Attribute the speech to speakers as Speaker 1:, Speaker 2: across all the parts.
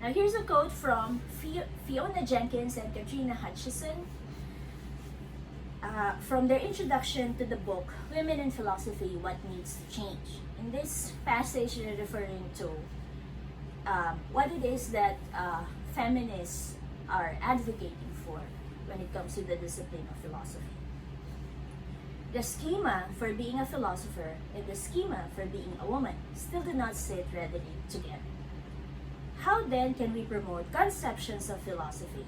Speaker 1: Now here's a quote from Fiona Jenkins and Katrina Hutchison from their introduction to the book, Women in Philosophy, What Needs to Change. In this passage, they're referring to what it is that feminists are advocating for when it comes to the discipline of philosophy. The schema for being a philosopher and the schema for being a woman still do not sit readily together. How then can we promote conceptions of philosophy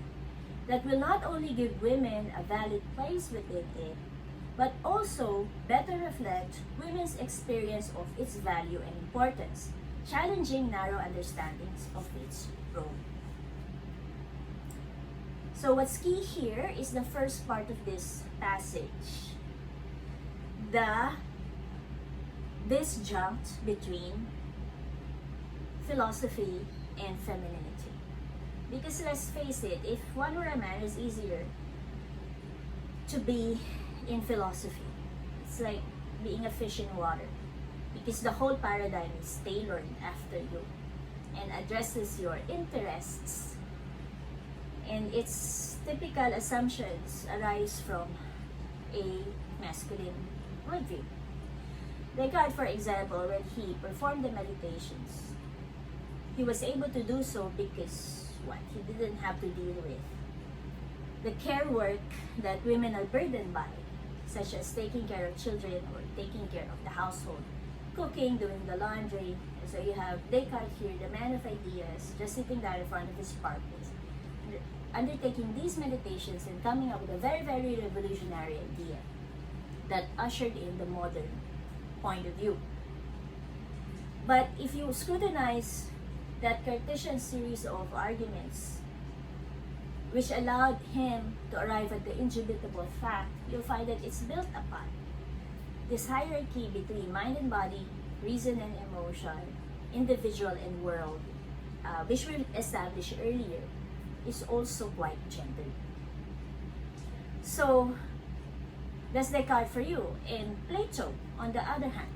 Speaker 1: that will not only give women a valid place within it, but also better reflect women's experience of its value and importance, challenging narrow understandings of its role? So what's key here is the first part of this passage, the disjunct between philosophy and femininity. Because let's face it, if one were a man, it's easier to be in philosophy. It's like being a fish in water, because the whole paradigm is tailored after you and addresses your interests, and its typical assumptions arise from a masculine worldview. Descartes, for example, when he performed the meditations, he was able to do so because he didn't have to deal with the care work that women are burdened by, such as taking care of children or taking care of the household, cooking, doing the laundry. And so you have Descartes here, the man of ideas, just sitting there in front of his fireplace, undertaking these meditations and coming up with a very, very revolutionary idea that ushered in the modern point of view. But if you scrutinize that Cartesian series of arguments which allowed him to arrive at the indubitable fact, you'll find that it's built upon this hierarchy between mind and body, reason and emotion, individual and world, which we established earlier, is also quite gendered. So that's Descartes for you. And Plato, on the other hand,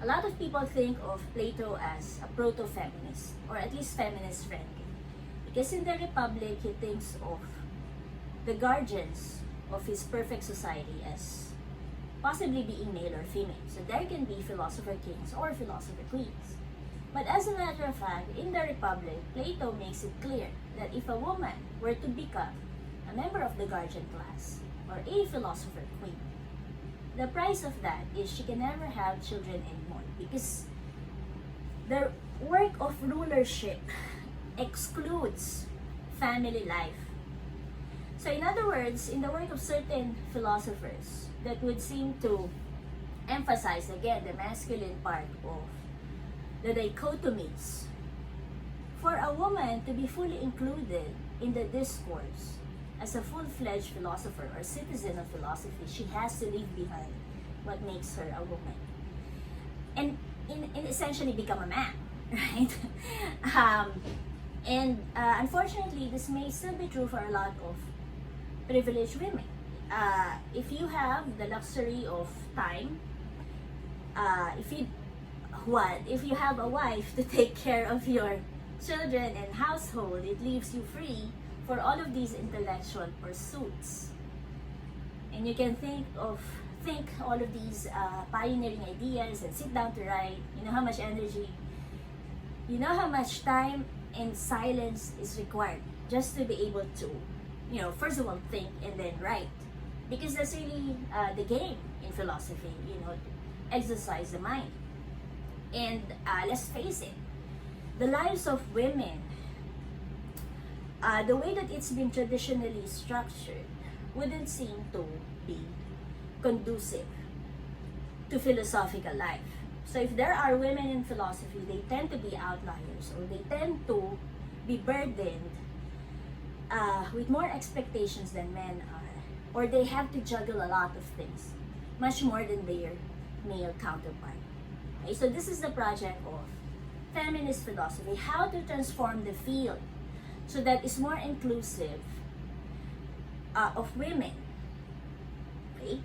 Speaker 1: a lot of people think of Plato as a proto-feminist, or at least feminist friendly, because in the Republic he thinks of the guardians of his perfect society as possibly being male or female. So there can be philosopher kings or philosopher queens. But as a matter of fact, in the Republic, Plato makes it clear that if a woman were to become a member of the guardian class or a philosopher queen, the price of that is she can never have children anymore, because the work of rulership excludes family life. So in other words, in the work of certain philosophers that would seem to emphasize again the masculine part of the dichotomies, for a woman to be fully included in the discourse as a full-fledged philosopher or citizen of philosophy, she has to leave behind what makes her a woman and essentially become a man, right? Unfortunately, this may still be true for a lot of privileged women. If you have the luxury of time, if you have a wife to take care of your children and household, it leaves you free for all of these intellectual pursuits. And you can think all of these pioneering ideas and sit down to write. You know how much energy, you know how much time and silence is required just to be able to, first of all think and then write. Because that's really the game in philosophy, to exercise the mind. And let's face it, the lives of women, the way that it's been traditionally structured, wouldn't seem to be conducive to philosophical life. So if there are women in philosophy, they tend to be outliers, or they tend to be burdened with more expectations than men are, or they have to juggle a lot of things, much more than their male counterpart. Okay, so this is the project of feminist philosophy, how to transform the field so that it's more inclusive of women. Okay?